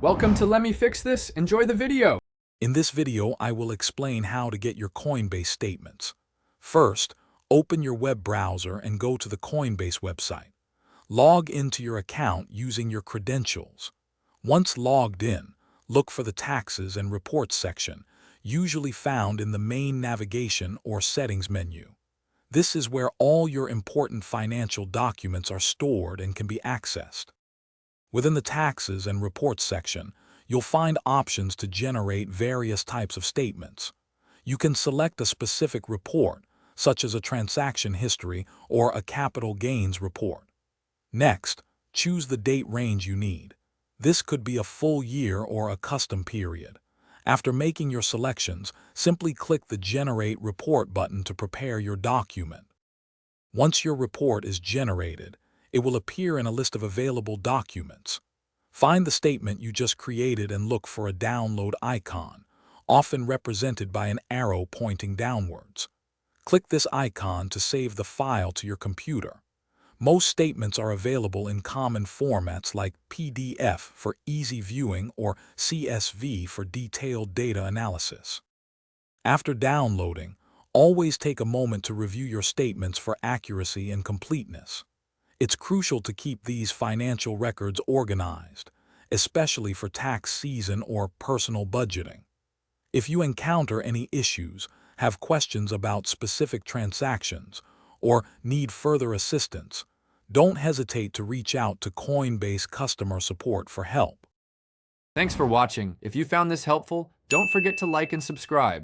Welcome to Let Me Fix This. Enjoy the video. In this video, I will explain how to get your Coinbase statements. First, open your web browser and go to the Coinbase website. Log into your account using your credentials. Once logged in, look for the Taxes and Reports section, usually found in the main navigation or settings menu. This is where all your important financial documents are stored and can be accessed. Within the Taxes and Reports section, you'll find options to generate various types of statements. You can select a specific report, such as a transaction history or a capital gains report. Next, choose the date range you need. This could be a full year or a custom period. After making your selections, simply click the Generate Report button to prepare your document. Once your report is generated, it will appear in a list of available documents. Find the statement you just created and look for a download icon, often represented by an arrow pointing downwards. Click this icon to save the file to your computer. Most statements are available in common formats like PDF for easy viewing or CSV for detailed data analysis. After downloading, always take a moment to review your statements for accuracy and completeness. It's crucial to keep these financial records organized, especially for tax season or personal budgeting. If you encounter any issues, have questions about specific transactions, or need further assistance, don't hesitate to reach out to Coinbase customer support for help. Thanks for watching. If you found this helpful, don't forget to like and subscribe.